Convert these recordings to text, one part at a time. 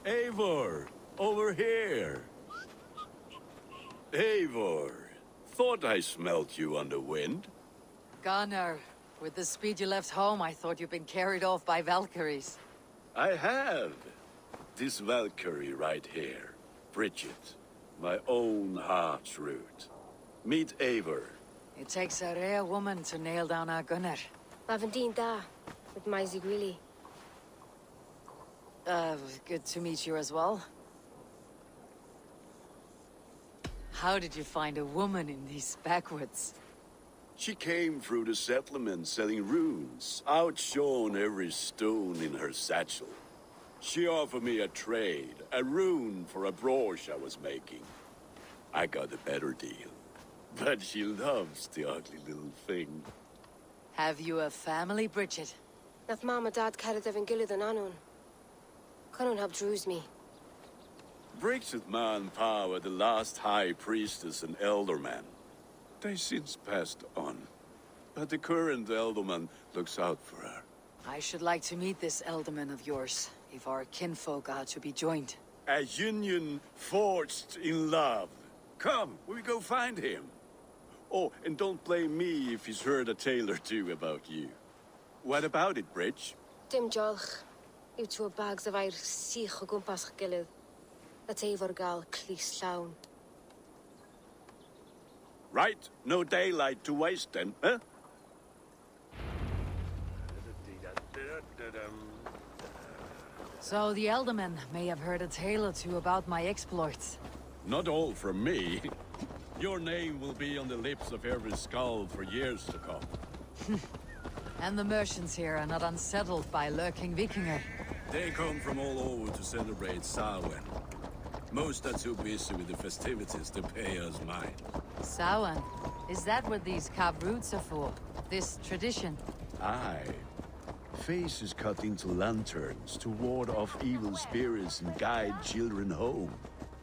Eivor, over here. Eivor, thought I smelt you on the wind. Gunnar, with the speed you left home, I thought you'd been carried off by Valkyries. I have. This Valkyrie right here, Bridget, my own heart's root. Meet Eivor. It takes a rare woman to nail down our Gunnar. Lavendine da, with Maisie Greeley. Good to meet you as well. How did you find a woman in these backwoods? She came through the settlement selling runes, outshone every stone in her satchel. She offered me a trade, a rune for a brooch I was making. I got a better deal. But she loves the ugly little thing. Have you a family, Bridget? Nath Mom and Dad carried Evan Gillid and Anun. Cannon helped druise me. Bridget Man Power, the last high priestess and elderman. They since passed on. But the current elderman looks out for her. I should like to meet this elderman of yours, if our kinfolk are to be joined. A union forged in love. Come, we go find him. Oh, and don't blame me if he's heard a tale or two about you. What about it, Bridge? Dim jolch. You two bags of air sich o gwmpas gilydd. That Eivor gal clis llawn. Right, no daylight to waste then, huh? So the elderman may have heard a tale or two about my exploits. Not all from me. Your name will be on the lips of every skull for years to come. And the merchants here are not unsettled by lurking Vikinger. They come from all over to celebrate Samhain. Most are too busy with the festivities to pay us mind. Samhain? Is that what these carved roots are for? This tradition? Aye. Faces cut into lanterns to ward off evil spirits and guide children home.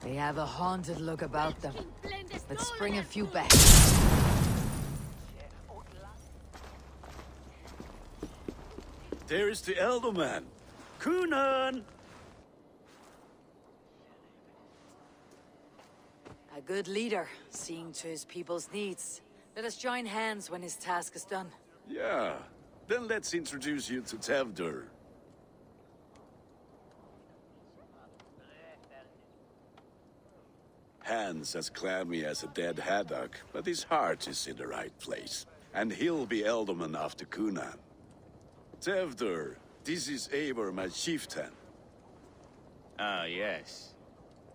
They have a haunted look about them. Let's bring a few back. There is the Elderman. Gunnar! A good leader, seeing to his people's needs. Let us join hands when his task is done. Yeah. Then let's introduce you to Tevdur. Hands as clammy as a dead haddock, but his heart is in the right place. And he'll be Elderman after Gunnar. Tevdur, this is Eivor, my chieftain. Ah, yes.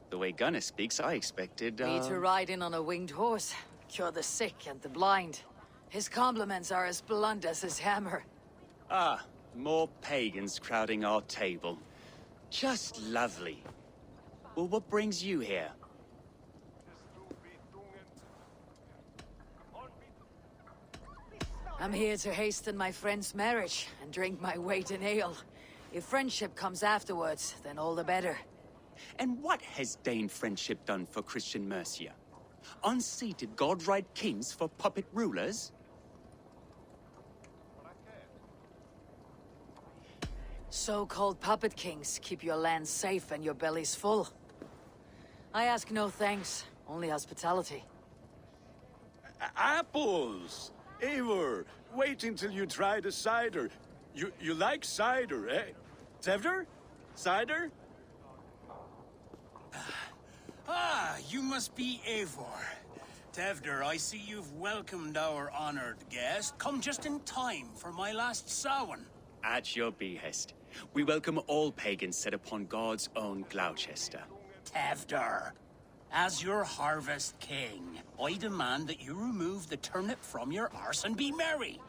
The way Gunnar speaks, I expected, Me to ride in on a winged horse, cure the sick and the blind. His compliments are as blunt as his hammer. Ah, more pagans crowding our table. Just lovely. Well, what brings you here? I'm here to hasten my friend's marriage and drink my weight in ale. If friendship comes afterwards, then all the better. And what has Dane friendship done for Christian Mercia? Unseated god-right kings for puppet rulers? So-called puppet kings keep your lands safe and your bellies full. I ask no thanks, only hospitality. Apples! Eivor, wait until you try the cider. You like cider, eh? Tevdur? Cider? Ah, you must be Eivor. Tevdur, I see you've welcomed our honored guest. Come just in time for my last Samhain. At your behest. We welcome all pagans set upon God's own Gloucester. Tevdur, as your harvest king, I demand that you remove the turnip from your arse and be merry.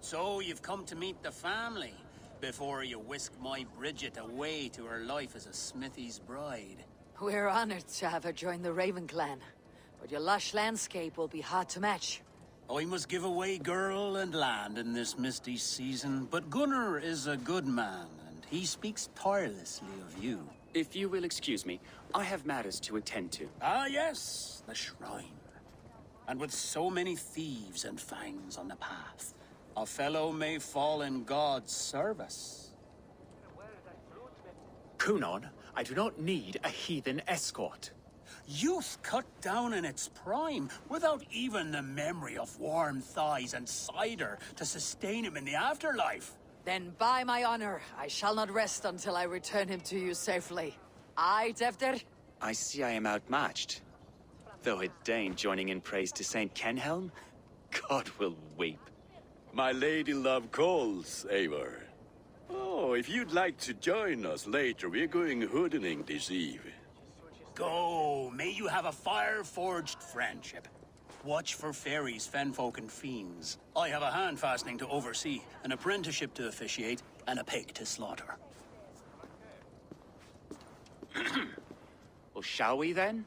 So you've come to meet the family before you whisk my Bridget away to her life as a smithy's bride. We're honored to have her join the Raven clan, but your lush landscape will be hard to match. I must give away girl and land in this misty season, but Gunnar is a good man, and he speaks tirelessly of you. If you will excuse me, I have matters to attend to. Ah, yes, the shrine. And with so many thieves and fangs on the path, a fellow may fall in God's service. Kunon, I do not need a heathen escort. Youth cut down in its prime, without even the memory of warm thighs and cider to sustain him in the afterlife. Then by my honor, I shall not rest until I return him to you safely. Aye, Tefter? I see I am outmatched. Though a Dane joining in praise to Saint Kenhelm, God will weep. My lady love calls, Eivor. Oh, if you'd like to join us later, we're going hoodening this eve. Go, may you have a fire-forged friendship. Watch for fairies, fenfolk, and fiends. I have a hand fastening to oversee, an apprenticeship to officiate, and a pig to slaughter. Well, shall we then?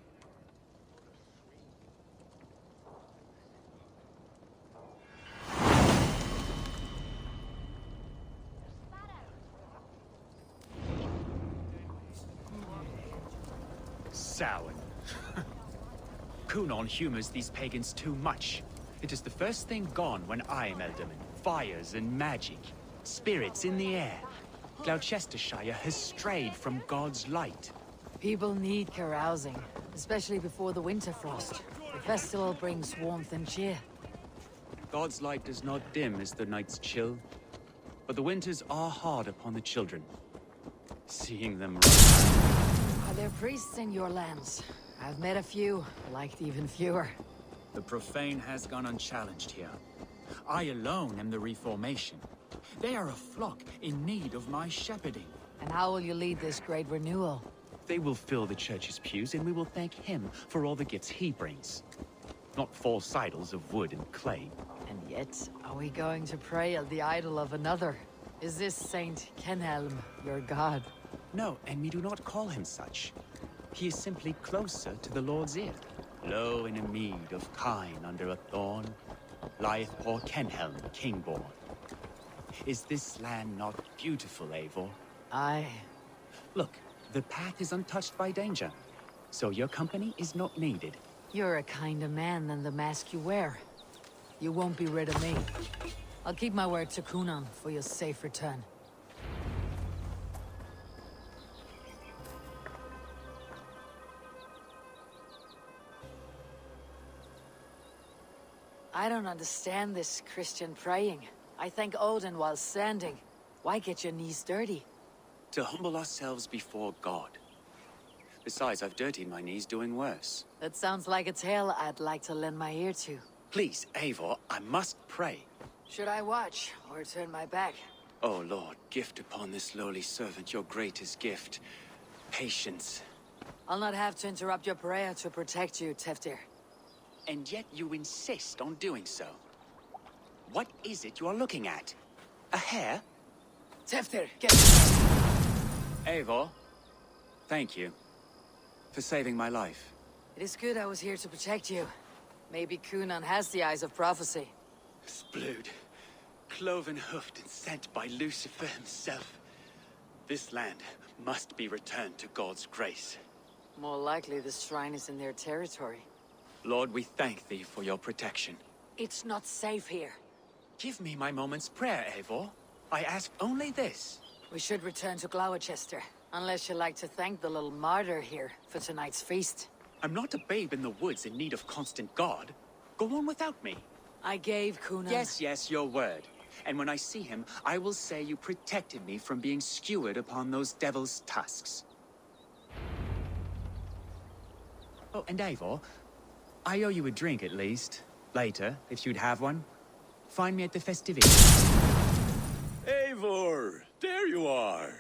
Samhain. Kunon humors these pagans too much. It is the first thing gone when I am Elderman. Fires and magic. Spirits in the air. Gloucestershire has strayed from God's light. People need carousing, especially before the winter frost. The festival brings warmth and cheer. God's light does not dim as the nights chill, but the winters are hard upon the children. Seeing them Are there priests in your lands? I've met a few, liked even fewer. The profane has gone unchallenged here. I alone am the reformation. They are a flock in need of my shepherding. And how will you lead this great renewal? They will fill the church's pews, and we will thank him for all the gifts he brings. Not false idols of wood and clay. And yet, are we going to pray at the idol of another? Is this Saint Kenhelm your god? No, and we do not call him such. He is simply closer to the Lord's ear. Low in a mead of kine under a thorn, lieth poor Kenhelm, king-born. Is this land not beautiful, Eivor? Aye. Look, the path is untouched by danger, so your company is not needed. You're a kinder man than the mask you wear. You won't be rid of me. I'll keep my word to Kunon for your safe return. I don't understand this Christian praying. I thank Odin while standing. Why get your knees dirty? To humble ourselves before God. Besides, I've dirtied my knees doing worse. That sounds like a tale I'd like to lend my ear to. Please, Eivor, I must pray. Should I watch, or turn my back? Oh Lord, gift upon this lowly servant your greatest gift. Patience. I'll not have to interrupt your prayer to protect you, Teftir. And yet you insist on doing so. What is it you are looking at? A hare? Teftir, get... Eivor, thank you for saving my life. It is good I was here to protect you. Maybe Kunon has the eyes of prophecy. Splood, cloven-hoofed and sent by Lucifer himself. This land must be returned to God's grace. More likely the shrine is in their territory. Lord, we thank thee for your protection. It's not safe here. Give me my moment's prayer, Eivor. I ask only this. We should return to Gloucester, unless you like to thank the little martyr here for tonight's feast. I'm not a babe in the woods in need of constant guard. Go on without me. I gave Kunon... Yes, your word. And when I see him, I will say you protected me from being skewered upon those devil's tusks. Oh, and Eivor, I owe you a drink at least. Later, if you'd have one. Find me at the festivities. Eivor, there you are.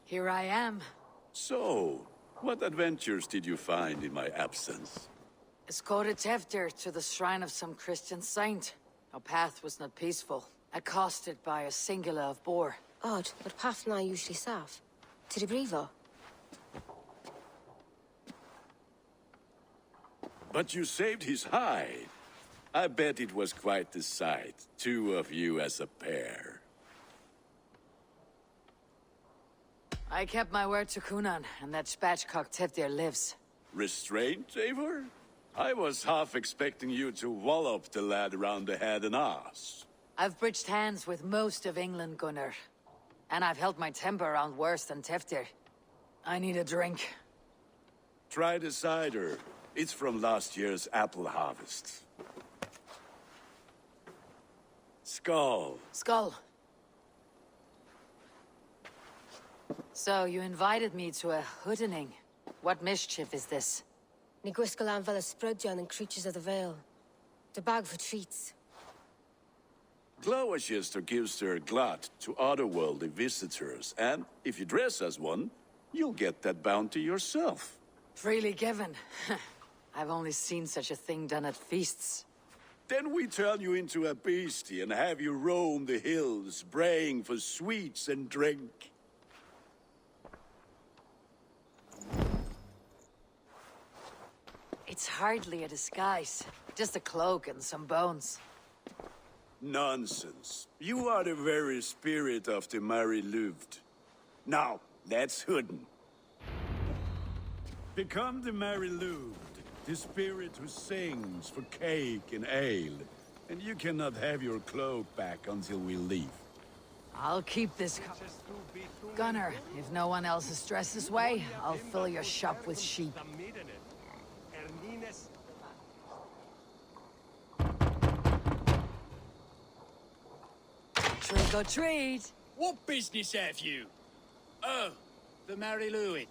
Here I am. So, what adventures did you find in my absence? Escorted Teftir to the shrine of some Christian saint. Our path was not peaceful. Accosted by a singular of boar. Odd, but path na usually safe. To the Brevo. But you saved his hide. I bet it was quite the sight. Two of you as a pair. I kept my word to Kunon, and that spatchcock Teftir lives. Restraint, Eivor? I was half expecting you to wallop the lad around the head and ass. I've bridged hands with most of England, Gunnar. And I've held my temper around worse than Teftir. I need a drink. Try the cider. It's from last year's apple harvest. Skull. Skull. So, you invited me to a hoodening. What mischief is this? Ní gwisgo an fel ysbrydion and creatures of the Vale. The bag for treats. Gloucester gives their glut to otherworldly visitors, and if you dress as one, you'll get that bounty yourself. Freely given. I've only seen such a thing done at feasts. Then we turn you into a beastie and have you roam the hills, braying for sweets and drink. It's hardly a disguise. Just a cloak and some bones. Nonsense. You are the very spirit of the Mary Louved. Now, let's hoodin. Become the Mary Louved, the spirit who sings for cake and ale. And you cannot have your cloak back until we leave. I'll keep this Gunnar, if no one else is dressed this way, I'll fill your shop with sheep. Trick or treat! What business have you? Oh, the Mary Louid.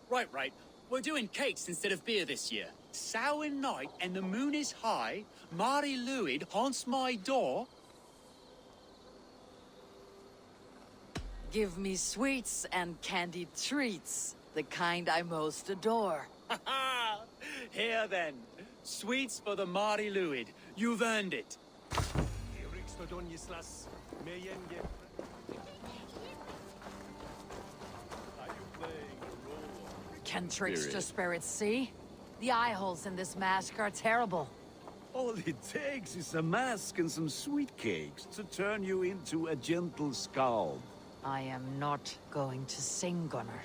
Right. We're doing cakes instead of beer this year. Samhain night and the moon is high. Mary Louid haunts my door. Give me sweets and candied treats, the kind I most adore. Ha ha! Here then. Sweets for the Mary Louid. You've earned it. Can trickster spirits see? The eye holes in this mask are terrible. All it takes is a mask and some sweet cakes to turn you into a gentle skull. I am not going to sing, Gunnar.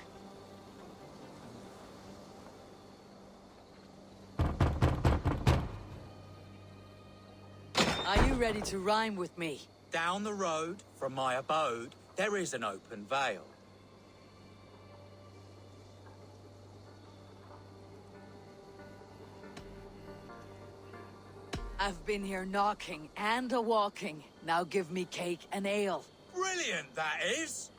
Are you ready to rhyme with me? Down the road from my abode, there is an open vale. I've been here knocking and a-walking. Now give me cake and ale. Brilliant, that is!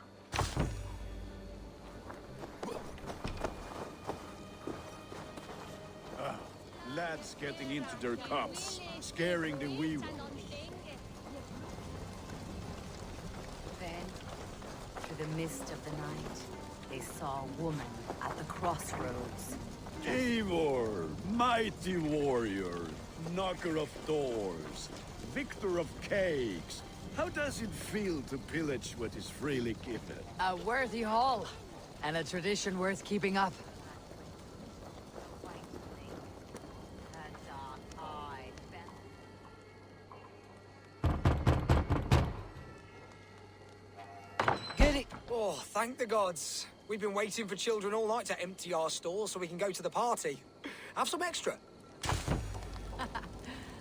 Lads getting into their cups, scaring the wee ones. Then, through the mist of the night, they saw a woman at the crossroads. Eivor, mighty warrior, knocker of doors, victor of cakes. How does it feel to pillage what is freely given? A worthy haul, and a tradition worth keeping up. Giddy! Oh, thank the gods. We've been waiting for children all night to empty our stores so we can go to the party. Have some extra.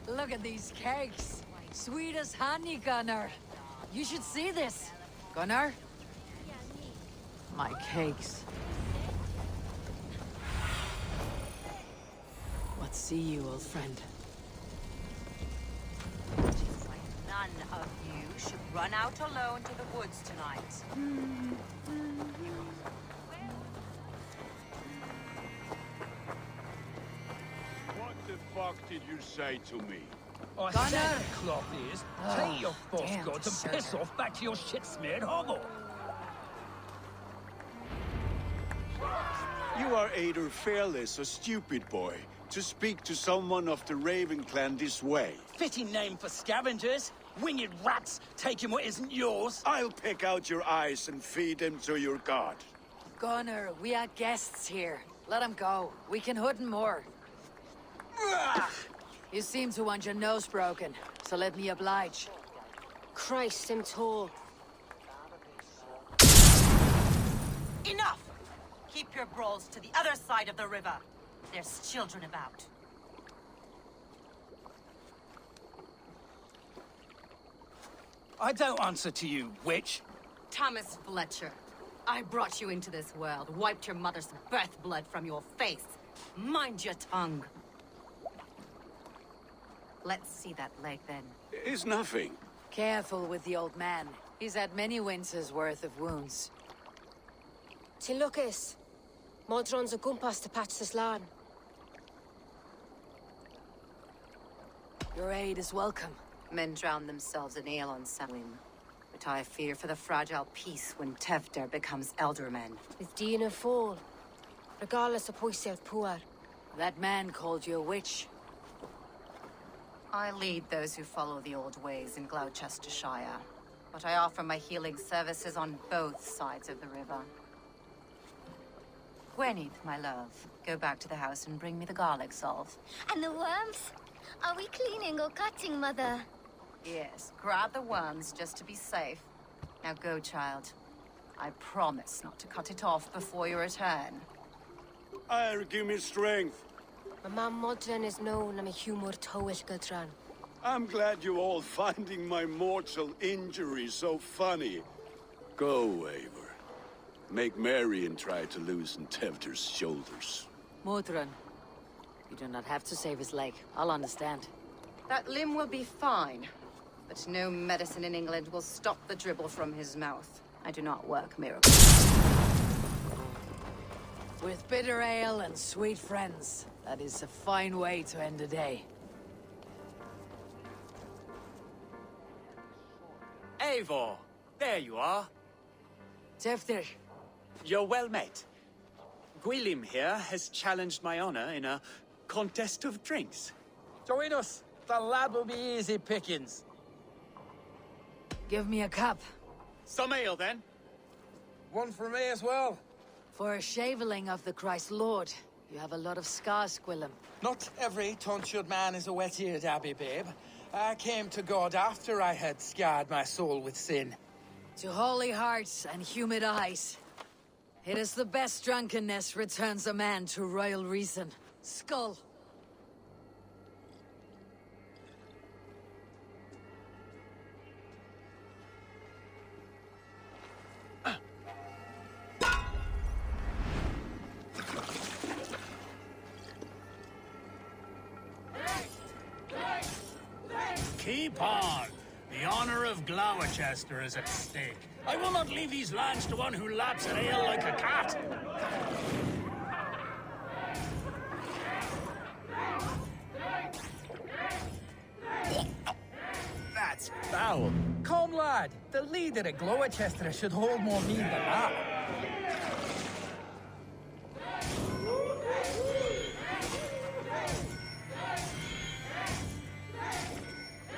Look at these cakes. Sweet as honey, Gunnar. You should see this. Gunnar? My cakes. What see you, old friend? None of you should run out alone to the woods tonight. What the fuck did you say to me? I Gunnar! said the cloth is, take your false damn gods and piss deserter. off back to your shit-smeared hovel. You are either fearless or stupid, boy, to speak to someone of the Raven clan this way. Fitting name for scavengers. Winged rats taking what isn't yours. I'll pick out your eyes and feed them to your god. Gunnar, we are guests here. Let them go. We can hood more. You seem to want your nose broken, so let me oblige. Christ, I'm tall. Enough! Keep your brawls to the other side of the river. There's children about. I don't answer to you, witch. Thomas Fletcher. I brought you into this world, wiped your mother's birth blood from your face. Mind your tongue. Let's see that leg, then. It's nothing. Careful with the old man. He's had many winters' worth of wounds. Tilukis. Modron's a gumpas to patch this land. Your aid is welcome. Men drown themselves in ale on Samhain. But I fear for the fragile peace when Tevder becomes eldermen. With Dina fall. Regardless of Poisel Puar. That man called you a witch. I lead those who follow the old ways in Gloucestershire. But I offer my healing services on both sides of the river. Gwenith, my love, go back to the house and bring me the garlic salt. And the worms? Are we cleaning or cutting, Mother? Yes, grab the worms just to be safe. Now go, child. I promise not to cut it off before you return. Give me strength. My mam Modron is known am a humor towel Gudran. I'm glad you're all finding my mortal injury so funny. Go, Eivor. Make merry and try to loosen Tevder's shoulders. Modron, you do not have to save his leg. I'll understand. That limb will be fine. But no medicine in England will stop the dribble from his mouth. I do not work miracles. With bitter ale and sweet friends, that is a fine way to end a day. Eivor, there you are. Tefter, You're well met. Gwilym here has challenged my honor in a contest of drinks. Join us. The lad will be easy pickings. give me a cup. Some ale, then. One for me as well. For a shaveling of the Christ Lord, you have a lot of scars, Gwilym. Not every tonsured man is a wet-eared abbey, babe. I came to God after I had scarred my soul with sin. To holy hearts and humid eyes. It is the best drunkenness returns a man to royal reason. Skull. Keep on. The honor of Gloucester is at stake. I will not leave these lands to one who laps at ale like a cat. That's foul. Come, lad. The leader of Gloucester should hold more mead than that.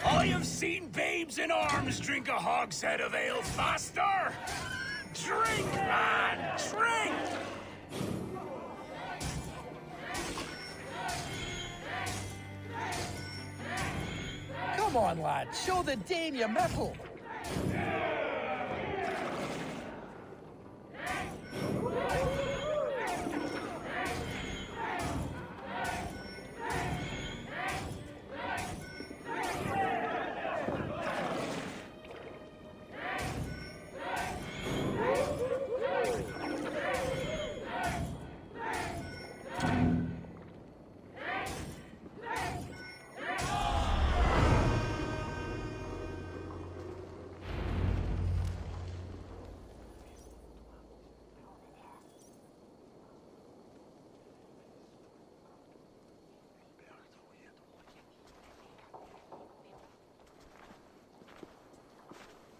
I have seen babes in arms drink a hogshead of ale faster. Drink, man, drink! Come on, lad. Show the Dane your mettle.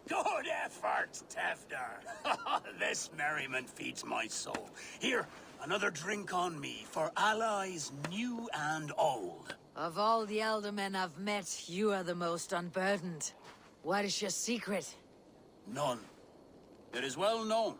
Good effort, Tevder. This merriment feeds my soul. Here, another drink on me for allies new and old. Of all the elder men I've met, you are the most unburdened. What is your secret? None. It is well known.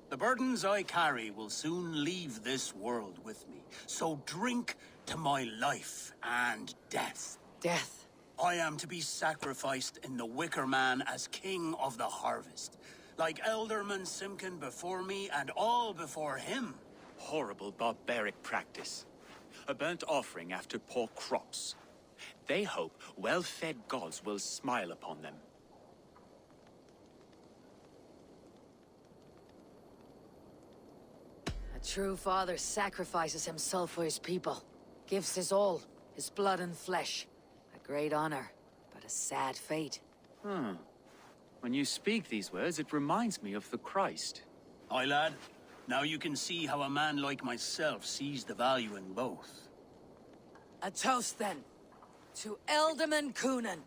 The burdens I carry will soon leave this world with me. So drink to my life and death. Death. I am to be sacrificed in the Wicker Man as king of the harvest. Like Elderman Simkin before me and all before him. Horrible barbaric practice. A burnt offering after poor crops. They hope well-fed gods will smile upon them. true father sacrifices himself for his people. Gives his all, his blood and flesh. A great honor, but a sad fate. When you speak these words, it reminds me of the Christ. Aye, lad. Now you can see how a man like myself sees the value in both. A toast, then, to Ealdorman Coonan.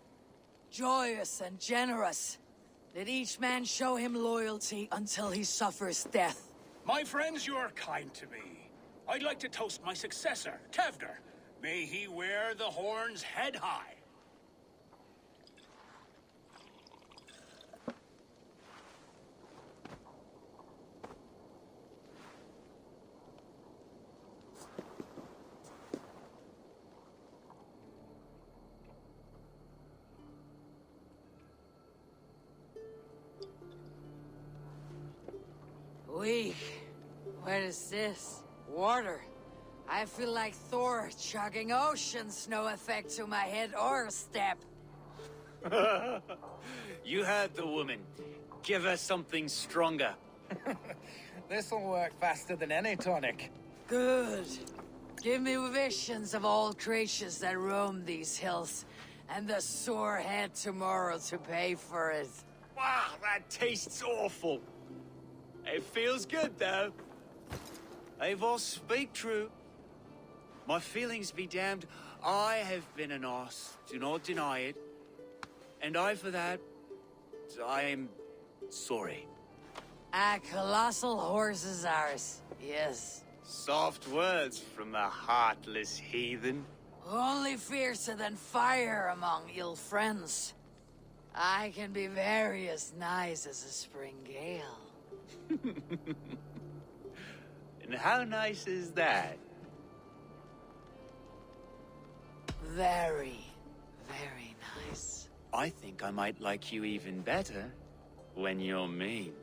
Joyous and generous. Let each man show him loyalty until he suffers death. My friends, you are kind to me. I'd like to toast my successor, Kevner. May he wear the horns head high. Weak. What is this? Water. I feel like Thor chugging oceans. No effect to my head or step. You heard the woman. Give her something stronger. This'll work faster than any tonic. Good. Give me visions of all creatures that roam these hills, and the sore head tomorrow to pay for it. Wow, that tastes awful. It feels good, though. Eivor, speak true. My feelings be damned. I have been an arse, do not deny it. And I, for that, I am sorry. A colossal horse is ours, yes. Soft words from the heartless heathen. Only fiercer than fire among ill friends. I can be very as nice as a spring gale. And how nice is that? Very, very nice. I think I might like you even better when you're mean.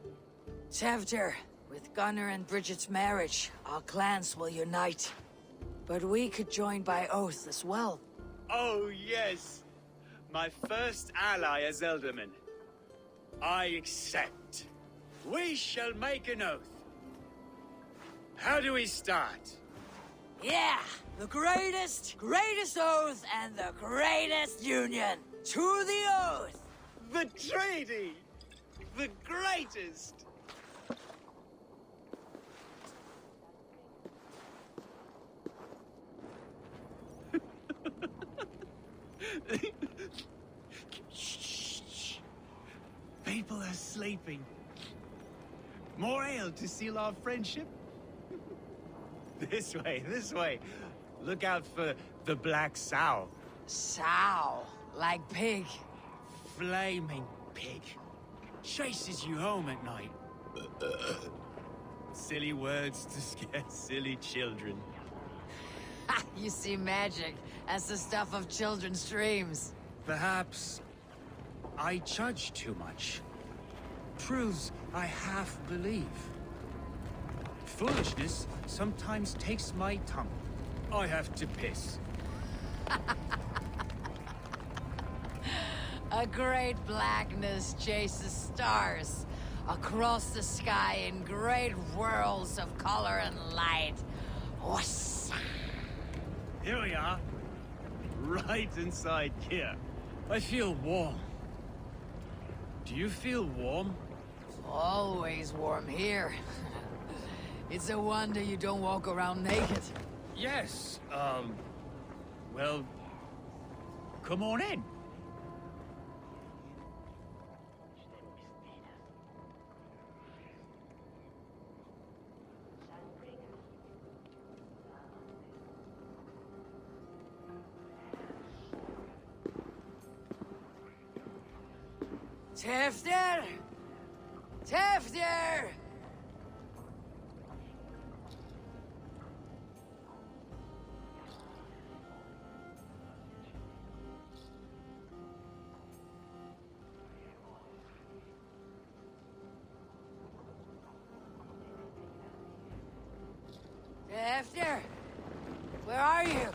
Tevdir, with Gunnar and Bridget's marriage, our clans will unite. But we could join by oath as well. Oh, yes. My first ally as Ealdorman. I accept. We shall make an oath. How do we start? Yeah! The greatest oath and the greatest union! To the oath! The treaty! The greatest! Shh. People are sleeping. More ale to seal our friendship? This way, this way. Look out for the black sow. Sow. Like pig. Flaming pig. Chases you home at night. Silly words to scare silly children. You see magic as the stuff of children's dreams. Perhaps I judge too much. Truths I half believe. Foolishness sometimes takes my tongue. I have to piss. A great blackness chases stars across the sky in great whirls of color and light. Whoosh. Here we are. Right inside here. I feel warm. Do you feel warm? Always warm here. It's a wonder you don't walk around naked. Yes, well, come on in. Tevdir! Tevdir! Tevdir! Where are you?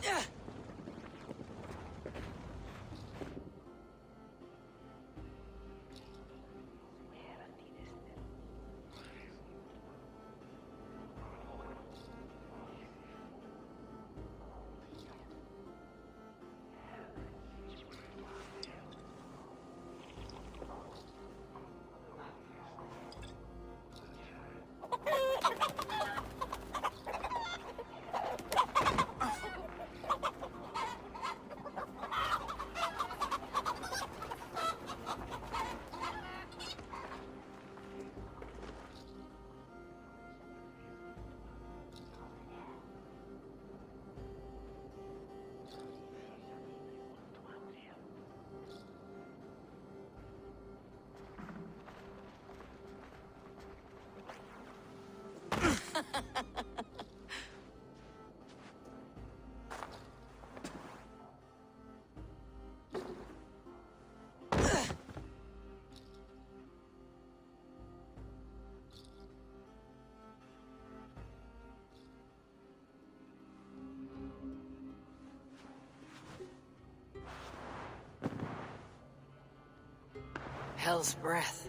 Hell's breath.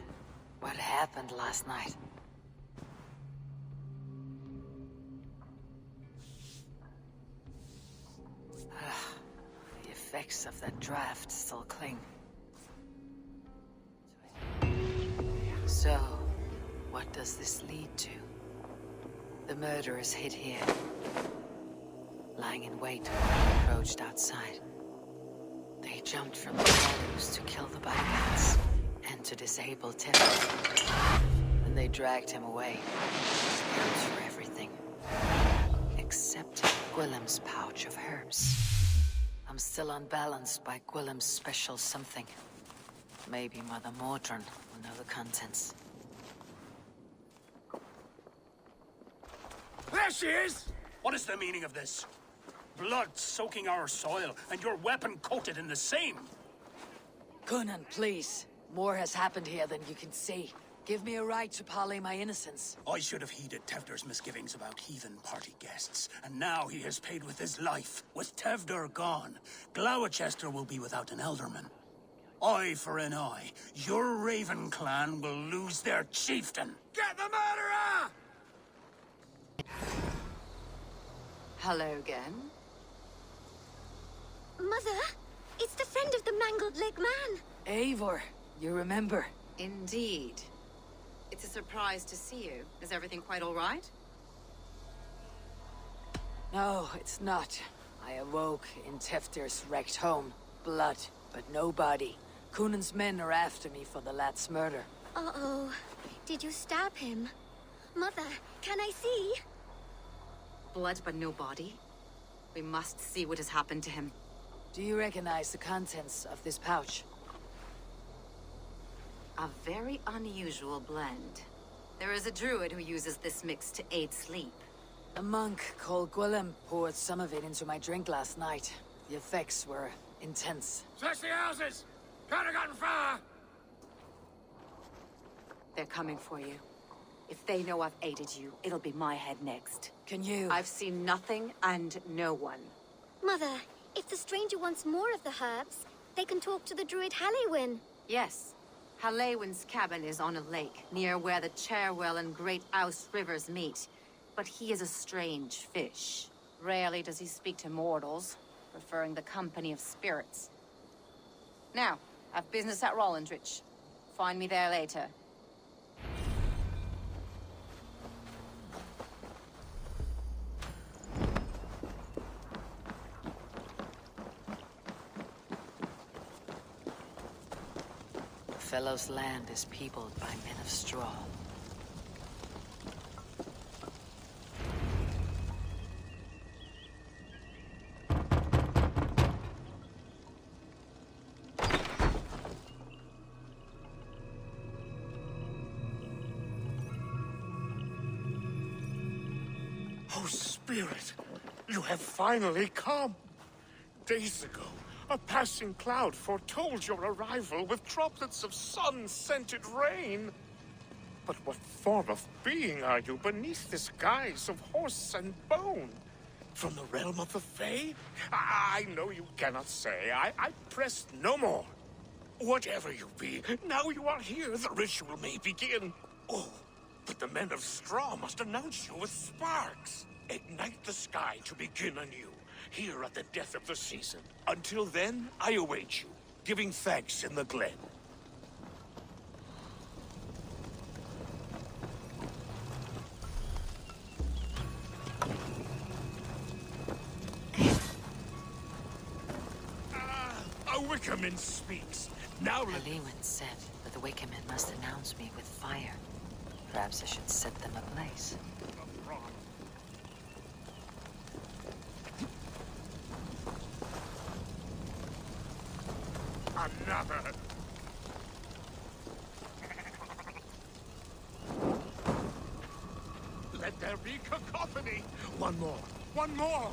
What happened last night? The effects of that draft still cling. So, what does this lead to? The murderers hid here, lying in wait when we approached outside. They jumped from the gallows to kill the bypass and to disable Tefter. Then they dragged him away. Accounts for everything. Except Gwillem's pouch of herbs. I'm still unbalanced by Gwillem's special something. Maybe Mother Mordrin will know the contents. There she is! What is the meaning of this? Blood soaking our soil, and your weapon coated in the same! Gunnar, please. More has happened here than you can see. Give me a right to parley my innocence. I should have heeded Tevder's misgivings about heathen party guests, and now he has paid with his life. With Tevder gone, Gloucester will be without an elderman. Eye for an eye. Your Raven clan will lose their chieftain. Get the murderer! Hello again. Mother, it's the friend of the mangled leg man. Eivor, you remember? Indeed. It's a surprise to see you. Is everything quite all right? No, it's not. I awoke in Tefter's wrecked home. Blood, but no body. Cunan's men are after me for the lad's murder. Uh-oh. Did you stab him? Mother, can I see? Blood but no body? We must see what has happened to him. Do you recognize the contents of this pouch? A very unusual blend. There is a druid who uses this mix to aid sleep. A monk called Gwillem poured some of it into my drink last night. The effects were intense. Search the houses! Could have gotten far! They're coming for you. If they know I've aided you, it'll be my head next. Can you? I've seen nothing and no one. Mother, if the stranger wants more of the herbs, they can talk to the druid Halliwyn. Yes. Halliwyn's cabin is on a lake, near where the Cherwell and Great Ouse rivers meet. But he is a strange fish. Rarely does he speak to mortals, preferring the company of spirits. Now, I've business at Rollindrich. Find me there later. The fellow's land is peopled by men of straw. Oh, Spirit, you have finally come. Days ago, a passing cloud foretold your arrival with droplets of sun-scented rain. But what form of being are you beneath this guise of horse and bone? From the realm of the Fae? I know you cannot say. I press no more. Whatever you be, now you are here, the ritual may begin. Oh, but the men of straw must announce you with sparks. Ignite the sky to begin anew, here at the death of the season. Until then, I await you, giving thanks in the glen. A Wickerman speaks. Now Halliwyn said that the Wickermen must announce me with fire. Perhaps I should set them ablaze. Another. Let there be cacophony! One more! One more!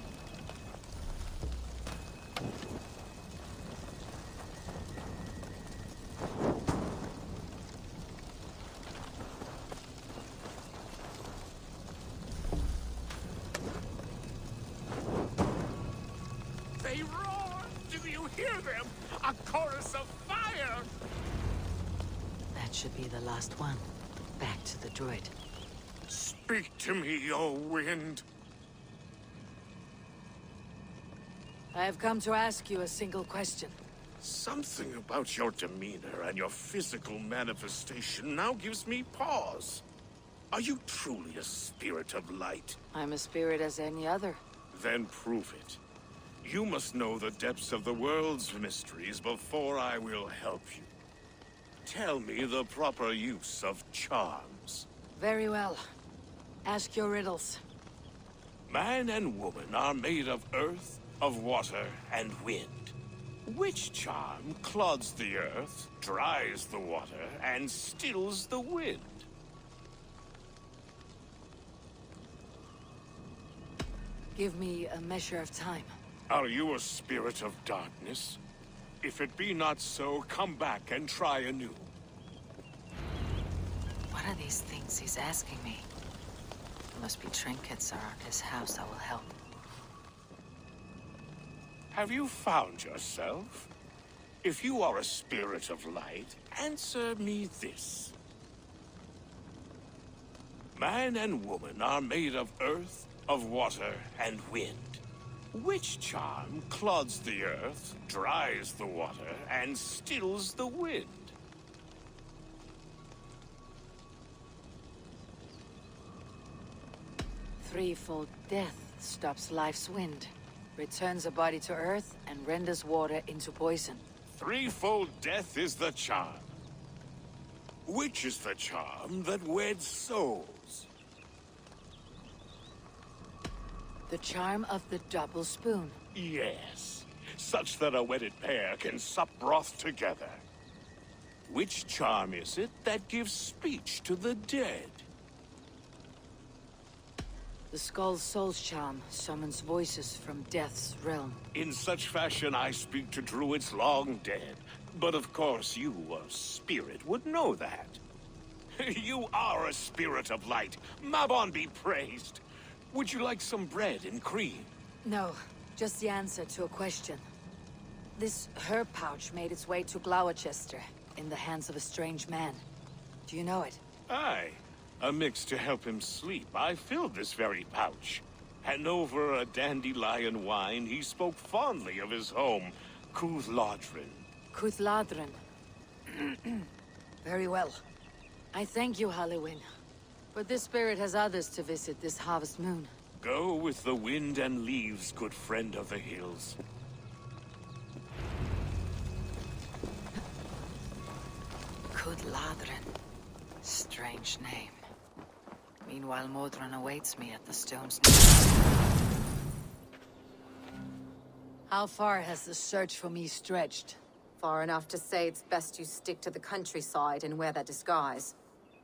They roar! Do you hear them? A chorus of fire! That should be the last one. Back to the druid. Speak to me, O wind. I have come to ask you a single question. Something about your demeanor and your physical manifestation now gives me pause. Are you truly a spirit of light? I'm a spirit as any other. Then prove it. You must know the depths of the world's mysteries before I will help you. Tell me the proper use of charms. Very well. Ask your riddles. Man and woman are made of earth, of water, and wind. Which charm clods the earth, dries the water, and stills the wind? Give me a measure of time. Are you a spirit of darkness? If it be not so, come back and try anew. What are these things he's asking me? There must be trinkets around his house that will help. Have you found yourself? If you are a spirit of light, answer me this. Man and woman are made of earth, of water, and wind. Which charm clods the earth, dries the water, and stills the wind? Threefold death stops life's wind, returns a body to earth, and renders water into poison. Threefold death is the charm. Which is the charm that weds souls? The charm of the double spoon. Yes, such that a wedded pair can sup broth together. Which charm is it that gives speech to the dead? The Skull's soul's charm summons voices from death's realm. In such fashion I speak to druids long dead. But of course you, a spirit, would know that. You are a spirit of light. Mabon be praised. Would you like some bread and cream? No, just the answer to a question. This herb pouch made its way to Gloucester in the hands of a strange man. Do you know it? Aye. A mix to help him sleep. I filled this very pouch. And over a dandelion wine, he spoke fondly of his home, Cuthladrin. Cuthladrin. Very well. I thank you, Halliwyn. But this spirit has others to visit this harvest moon. Go with the wind and leaves, good friend of the hills. Cuthladrin. Strange name. Meanwhile, Modron awaits me at the stone's nest. How far has the search for me stretched? Far enough to say it's best you stick to the countryside and wear that disguise.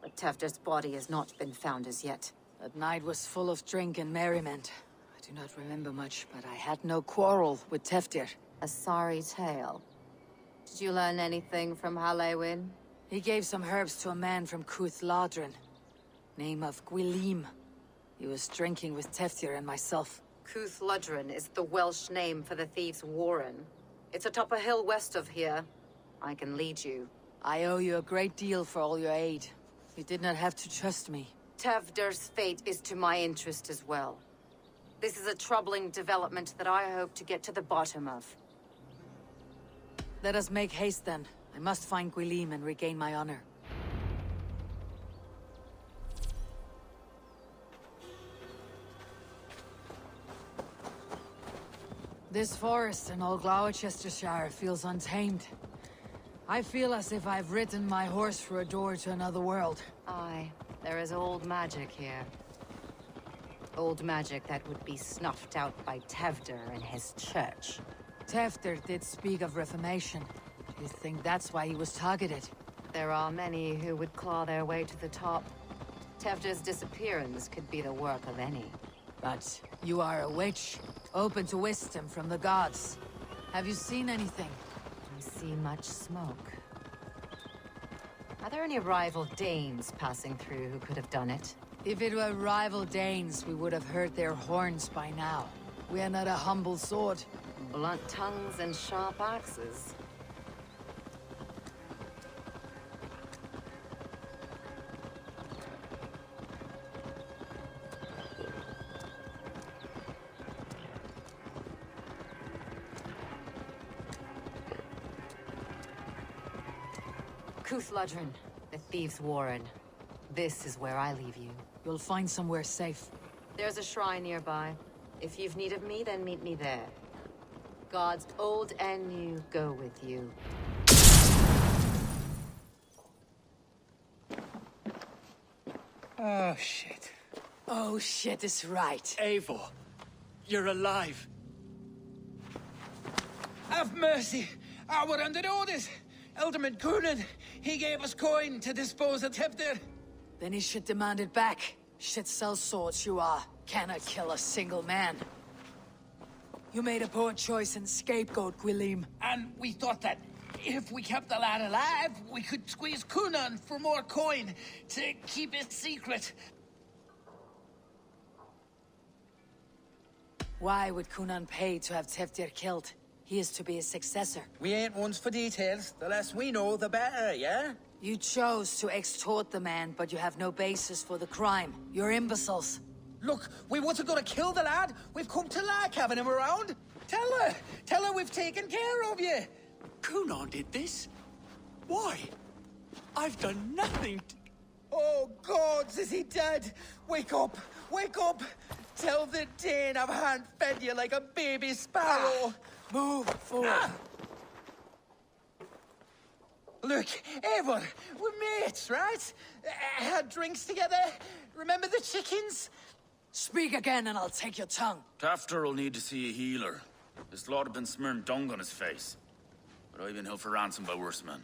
But Tefder's body has not been found as yet. That night was full of drink and merriment. I do not remember much, but I had no quarrel with Tefdir. A sorry tale. Did you learn anything from Halliwyn? He gave some herbs to a man from Cuthladrin. Name of Gwylim. He was drinking with Tefdir and myself. Cuthladrin is the Welsh name for the thieves' warren. It's atop a hill west of here. I can lead you. I owe you a great deal for all your aid. You did not have to trust me. Tefder's fate is to my interest as well. This is a troubling development that I hope to get to the bottom of. Let us make haste then. I must find Gwylim and regain my honor. This forest in all Gloucestershire feels untamed. I feel as if I've ridden my horse through a door to another world. Aye, there is old magic here. Old magic that would be snuffed out by Tefder and his church. Tefder did speak of reformation. You think that's why he was targeted? There are many who would claw their way to the top. Tefder's disappearance could be the work of any. But you are a witch, open to wisdom from the gods. Have you seen anything? I see much smoke. Are there any rival Danes passing through who could have done it? If it were rival Danes, we would have heard their horns by now. We are not a humble sword. Blunt tongues and sharp axes. Cúthludren, the Thieves' Warren. This is where I leave you. You'll find somewhere safe. There's a shrine nearby. If you've need of me, then meet me there. Gods old and new go with you. Oh, shit. Oh shit is right. Eivor, you're alive. Have mercy! We're under orders! Elderman Coonan, he gave us coin to dispose of Tefder. Then he should demand it back. Shit sell swords you are. Cannot kill a single man. You made a poor choice in scapegoat, Gwilym. And we thought that if we kept the lad alive, we could squeeze Coonan for more coin to keep it secret. Why would Coonan pay to have Teftir killed? He is to be his successor. We ain't ones for details. The less we know, the better, yeah? You chose to extort the man, but you have no basis for the crime. You're imbeciles. Look, we wasn't gonna kill the lad. We've come to like having him around. Tell her we've taken care of you. Coonan did this? Why? I've done nothing to... Oh, gods, is he dead? Wake up! Wake up! Tell the Dane I've hand-fed you like a baby sparrow. Move forward. Look, Eivor, we're mates, right? Had drinks together. Remember the chickens? Speak again and I'll take your tongue. Tafter will need to see a healer. His lord had been smearing dung on his face. But I've been held for ransom by worse men.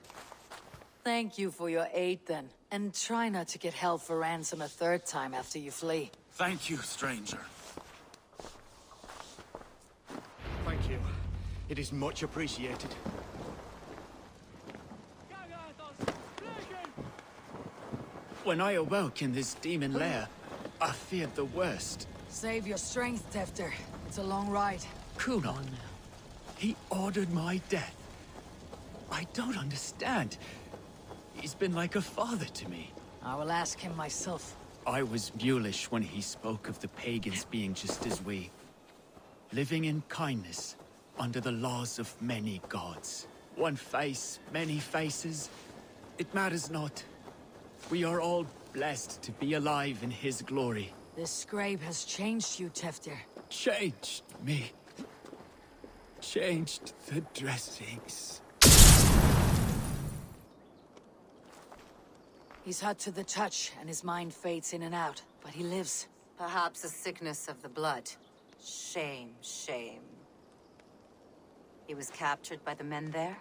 Thank you for your aid then. And try not to get held for ransom a third time after you flee. Thank you, stranger. Thank you. It is much appreciated. When I awoke in this demon lair, I feared the worst. Save your strength, Tefter. It's a long ride. Coonan, he ordered my death. I don't understand. He's been like a father to me. I will ask him myself. I was mulish when he spoke of the pagans being just as we. Living in kindness, under the laws of many gods. One face, many faces. It matters not. We are all blessed to be alive in his glory. This scrape has changed you, Tefter. Changed me. Changed the dressings. He's hot to the touch, and his mind fades in and out. But he lives. Perhaps a sickness of the blood. Shame, shame. He was captured by the men there?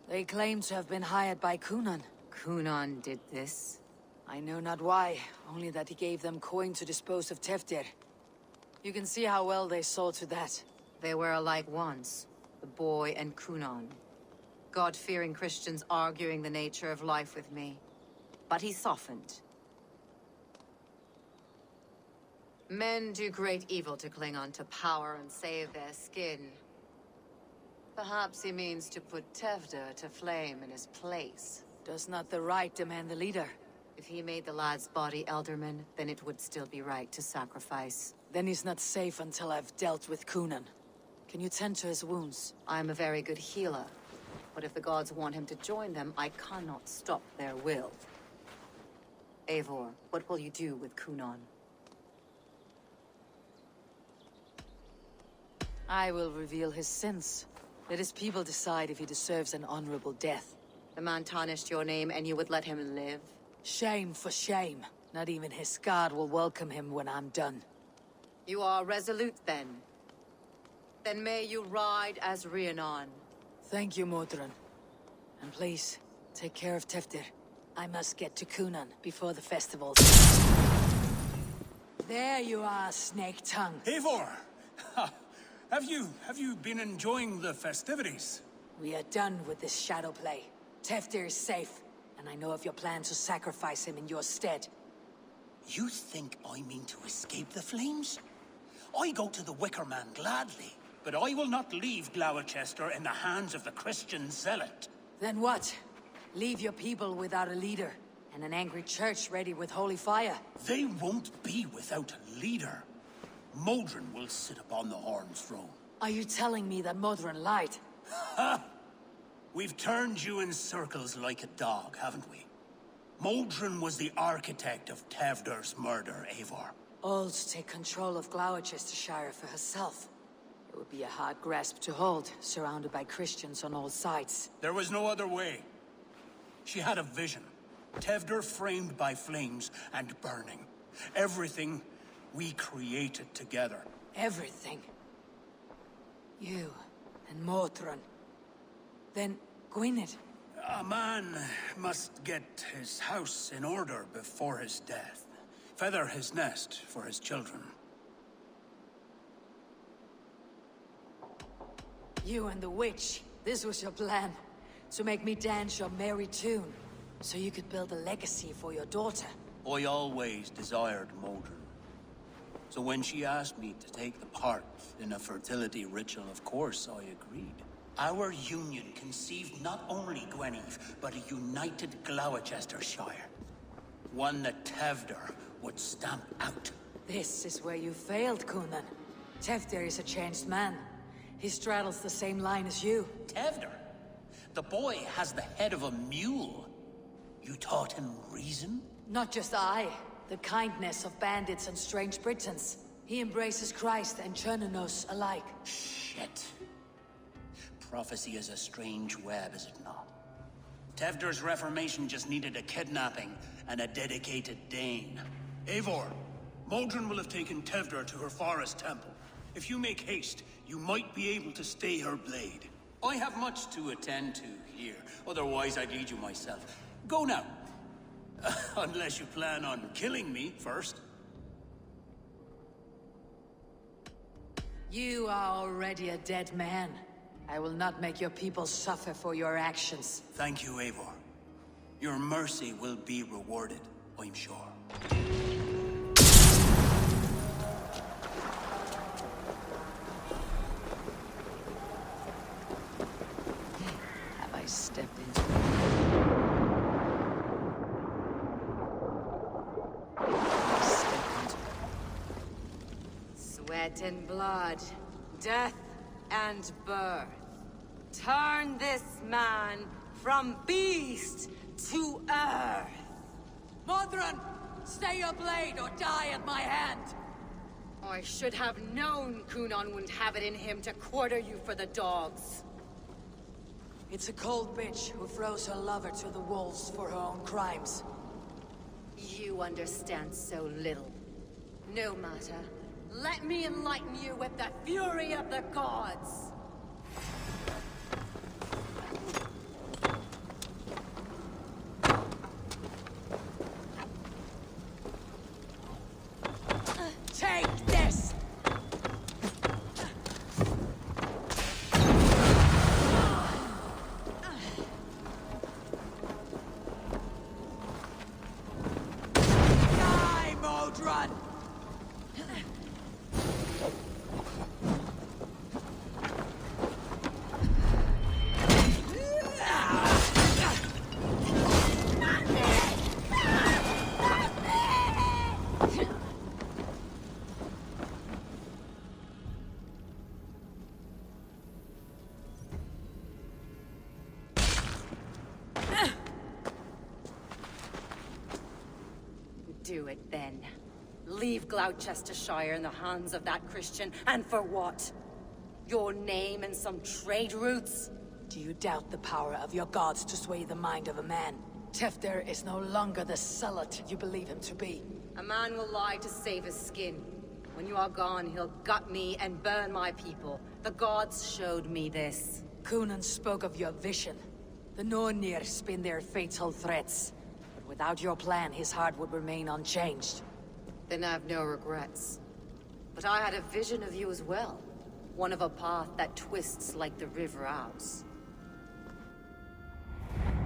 They claim to have been hired by Coonan. Coonan did this? I know not why, only that he gave them coin to dispose of Teftir. You can see how well they saw to that. They were alike once, the boy and Coonan. God-fearing Christians arguing the nature of life with me. But he softened. Men do great evil to cling on to power and save their skin. Perhaps he means to put Tefder to flame in his place. Does not the right demand the leader? If he made the lad's body Elderman, then it would still be right to sacrifice. Then he's not safe until I've dealt with Coonan. Can you tend to his wounds? I'm a very good healer. But if the gods want him to join them, I cannot stop their will. Eivor, what will you do with Coonan? I will reveal his sins. Let his people decide if he deserves an honorable death. The man tarnished your name and you would let him live? Shame for shame. Not even his guard will welcome him when I'm done. You are resolute then. Then may you ride as Rhiannon. Thank you, Modron. And please, take care of Teftir. I must get to Cunan before the festival. There you are, Snake Tongue. Eivor! Have you been enjoying the festivities? We are done with this shadow play. Teftir is safe, and I know of your plan to sacrifice him in your stead. You think I mean to escape the flames? I go to the Wicker Man gladly, but I will not leave Gloucester in the hands of the Christian zealot. Then what? Leave your people without a leader, and an angry church ready with holy fire. They won't be without a leader. Modron will sit upon the Horn's throne. Are you telling me that Modron lied? Ha! We've turned you in circles like a dog, haven't we? Modron was the architect of Tevder's murder, Eivor. All to take control of Gloucestershire for herself. It would be a hard grasp to hold, surrounded by Christians on all sides. There was no other way. She had a vision. Tevder framed by flames and burning. Everything we created together. Everything. You and Modron. Then Gwynedd. A man must get his house in order before his death. Feather his nest for his children. You and the witch. This was your plan. To make me dance your merry tune. So you could build a legacy for your daughter. I always desired Modron. So when she asked me to take the part in a fertility ritual, of course I agreed. Our union conceived not only Gweneve, but a united Gloucestershire. One that Tevder would stamp out. This is where you failed, Cunan. Teftir is a changed man. He straddles the same line as you. Tevder? The boy has the head of a mule. You taught him reason? Not just I. The kindness of bandits and strange Britons. He embraces Christ and Chernonos alike. Shit. Prophecy is a strange web, is it not? Tevder's reformation just needed a kidnapping and a dedicated Dane. Eivor, Modron will have taken Tevder to her forest temple. If you make haste, you might be able to stay her blade. I have much to attend to here, otherwise I'd lead you myself. Go now. Unless you plan on killing me first. You are already a dead man. I will not make your people suffer for your actions. Thank you, Eivor. Your mercy will be rewarded, I'm sure. Have I stepped into Sweat and blood, death and birth. Turn this man from beast to earth. Modron! Stay your blade or die at my hand! I should have known Cunan wouldn't have it in him to quarter you for the dogs. It's a cold bitch who throws her lover to the wolves for her own crimes. You understand so little. No matter. Let me enlighten you with the fury of the gods! Take this! Die, Modron! Do it then. Leave Gloucestershire in the hands of that Christian, and for what? Your name and some trade routes? Do you doubt the power of your gods to sway the mind of a man? Teftir is no longer the zealot you believe him to be. A man will lie to save his skin. When you are gone, he'll gut me and burn my people. The gods showed me this. Cunan spoke of your vision. The Nornir spin their fatal threats. But without your plan, his heart would remain unchanged. Then I've no regrets. But I had a vision of you as well. One of a path that twists like the river Ouse.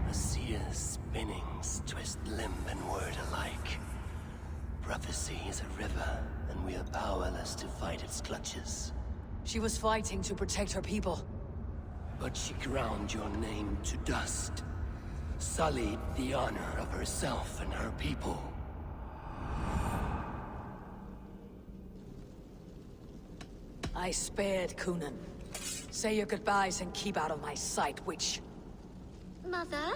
A seer's spinnings twist limb and word alike. Prophecy is a river, and we are powerless to fight its clutches. She was fighting to protect her people. But she ground your name to dust. Sullied the honor of herself and her people. I spared Kunan. Say your goodbyes and keep out of my sight, witch. Mother?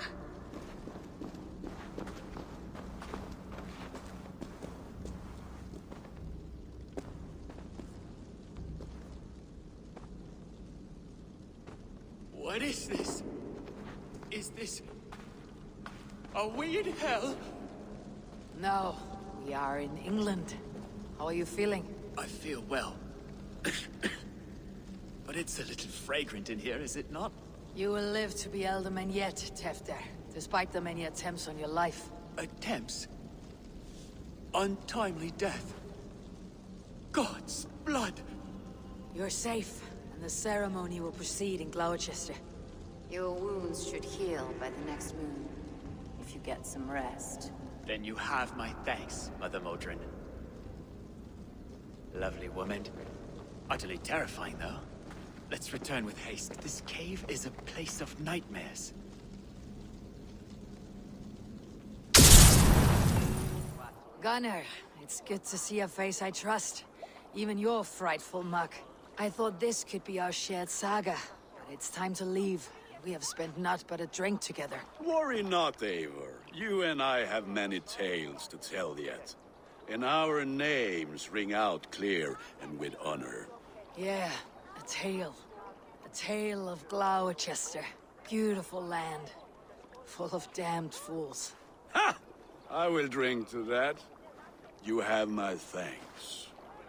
What is this? Is this... Are we in hell? No, we are in England. How are you feeling? I feel well. But it's a little fragrant in here, is it not? You will live to be Elderman yet, Tefter, despite the many attempts on your life. Attempts? Untimely death? God's blood! You're safe, and the ceremony will proceed in Gloucester. Your wounds should heal by the next moon, if you get some rest. Then you have my thanks, Mother Modron. Lovely woman. Utterly terrifying, though. Let's return with haste. This cave is a place of nightmares. Gunnar, it's good to see a face I trust. Even your frightful muck. I thought this could be our shared saga, but it's time to leave. We have spent naught but a drink together. Worry not, Eivor. You and I have many tales to tell yet. And our names ring out clear and with honor. Yeah, a tale. A tale of Gloucester. Beautiful land. Full of damned fools. Ha! I will drink to that. You have my thanks.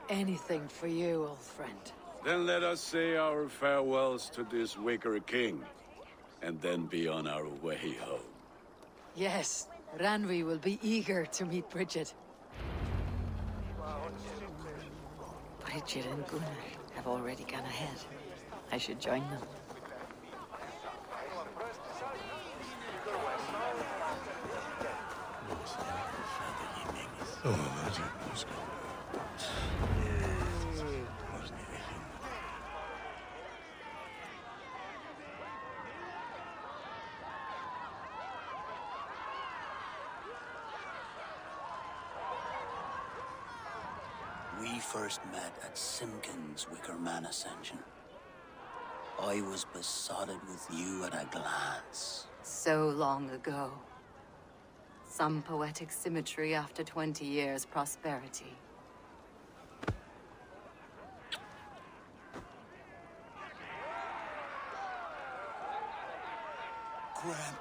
Anything for you, old friend. Then let us say our farewells to this Wicker King, and then be on our way home. Yes, Ranvi will be eager to meet Bridget. Bridget and Gunnar have already gone ahead. I should join them. We first met at Simpkins' Wickerman Ascension. I was besotted with you at a glance. So long ago. Some poetic symmetry after 20 years' prosperity.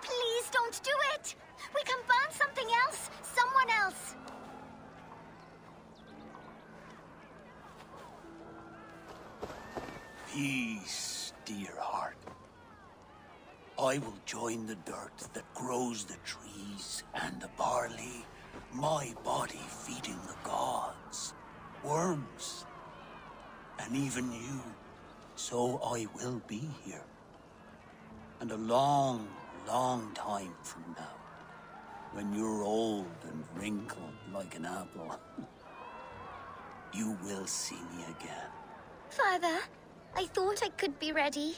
Please don't do it! We can burn something else! Someone else! Peace, dear heart. I will join the dirt that grows the trees and the barley, my body feeding the gods, worms, and even you. So I will be here. And a long, long time from now, when you're old and wrinkled like an apple, you will see me again. Father, I thought I could be ready.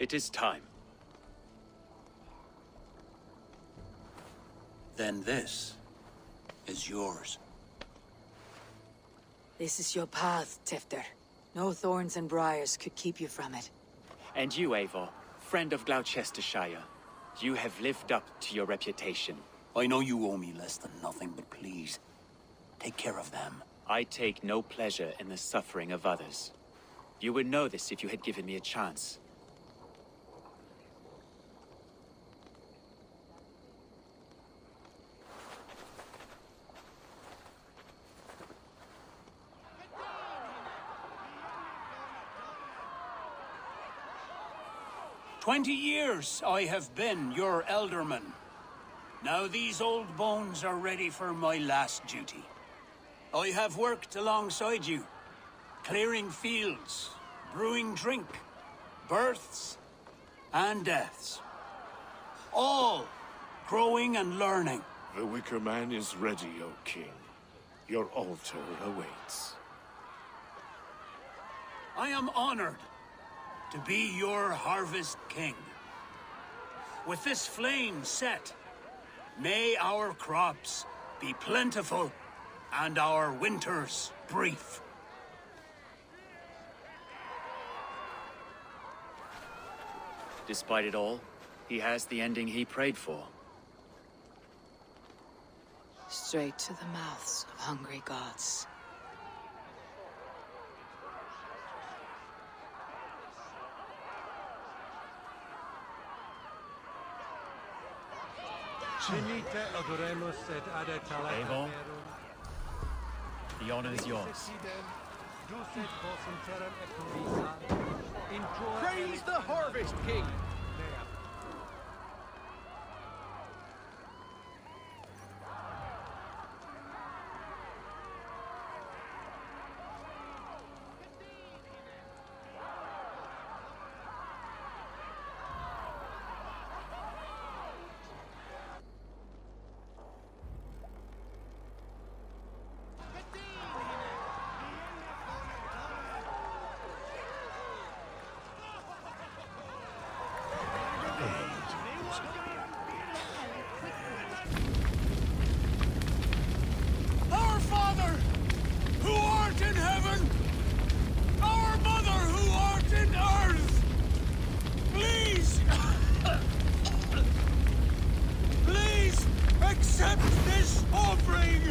It is time. Then this is yours. This is your path, Tefter. No thorns and briars could keep you from it. And you, Eivor, friend of Gloucestershire, you have lived up to your reputation. I know you owe me less than nothing, but please, take care of them. I take no pleasure in the suffering of others. You would know this if you had given me a chance. 20 years I have been your elderman. Now these old bones are ready for my last duty. I have worked alongside you, clearing fields, brewing drink, births and deaths. All growing and learning. The Wicker Man is ready, O King. Your altar awaits. I am honored to be your Harvest King. With this flame set, may our crops be plentiful and our winters brief. Despite it all, he has the ending he prayed for. Straight to the mouths of hungry gods. Avon, the honor is yours. Praise the Harvest King! Our Father, who art in heaven, our Mother, who art in earth, please, please accept this offering.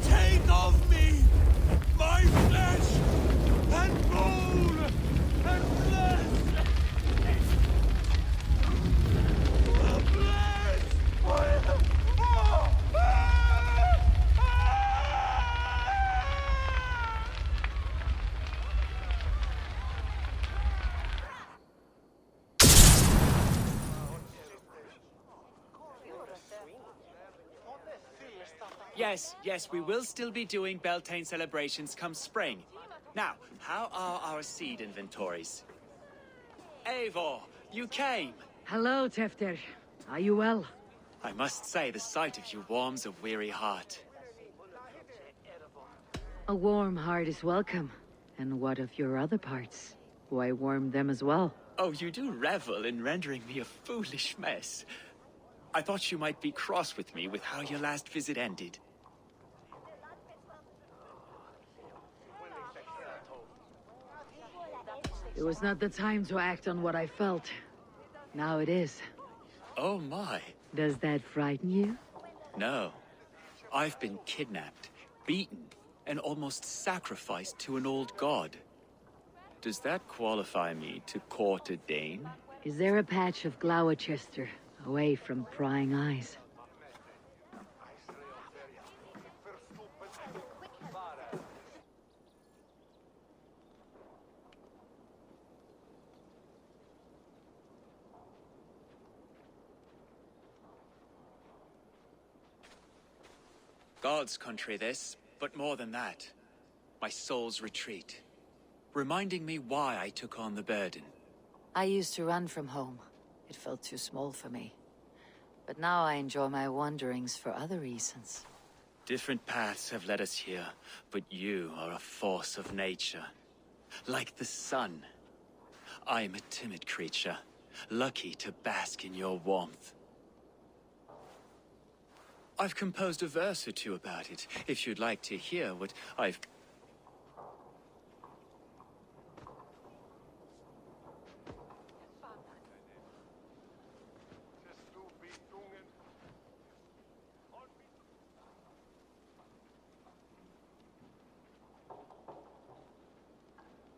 Take of me my flesh and bone and blood. Yes, we will still be doing Beltane celebrations come spring. Now, how are our seed inventories? Eivor, you came! Hello, Tefter. Are you well? I must say, the sight of you warms a weary heart. A warm heart is welcome. And what of your other parts? Why warm them as well? Oh, you do revel in rendering me a foolish mess. I thought you might be cross with me with how your last visit ended. It was not the time to act on what I felt. Now it is. Oh my. Does that frighten you? No. I've been kidnapped, beaten, and almost sacrificed to an old god. Does that qualify me to court a Dane? Is there a patch of Gloucester away from prying eyes? God's country this, but more than that. My soul's retreat. Reminding me why I took on the burden. I used to run from home. It felt too small for me. But now I enjoy my wanderings for other reasons. Different paths have led us here, but you are a force of nature. Like the sun. I am a timid creature, lucky to bask in your warmth. I've composed a verse or two about it, if you'd like to hear what I've...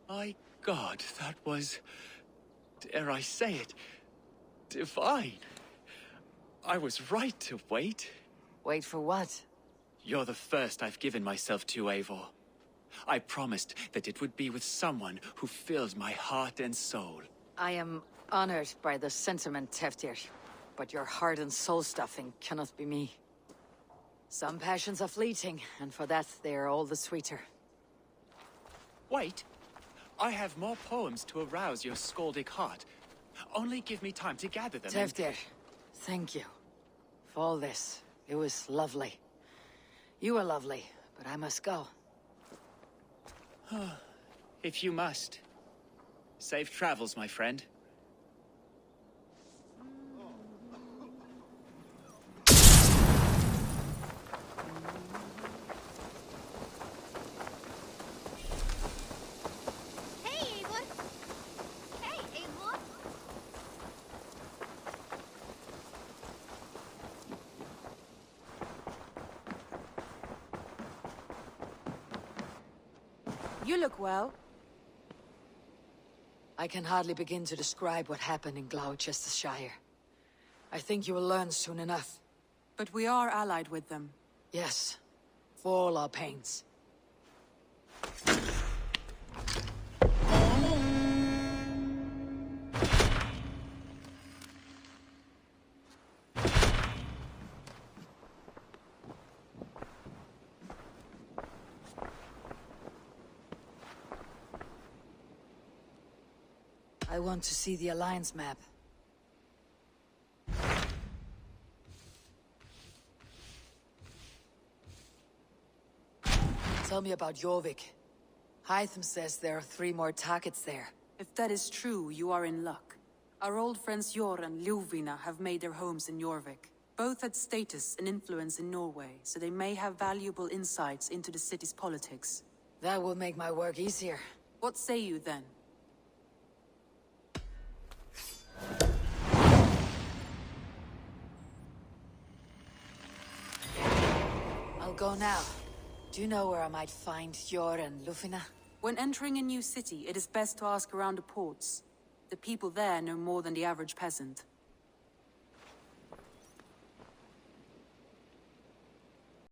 My God, that was... dare I say it... divine. I was right to wait. Wait for what? You're the first I've given myself to, Eivor. I promised that it would be with someone who filled my heart and soul. I am honored by the sentiment, Teftir, but your heart and soul stuffing cannot be me. Some passions are fleeting, and for that they are all the sweeter. Wait. I have more poems to arouse your scaldic heart. Only give me time to gather them. Teftir, thank you for all this. It was lovely. You were lovely, but I must go. If you must. Safe travels, my friend. Hey, Eivor! Hey, Eivor! You look well. I can hardly begin to describe what happened in Gloucestershire. I think you will learn soon enough. But we are allied with them. Yes, for all our pains. I want to see the Alliance map. Tell me about Jorvik. Hytham says there are 3 more targets there. If that is true, you are in luck. Our old friends Jor and Ljuvina have made their homes in Jorvik. Both had status and influence in Norway, so they may have valuable insights into the city's politics. That will make my work easier. What say you then? I'll go now. Do you know where I might find Jor and Ljuvina? When entering a new city, it is best to ask around the ports. The people there know more than the average peasant.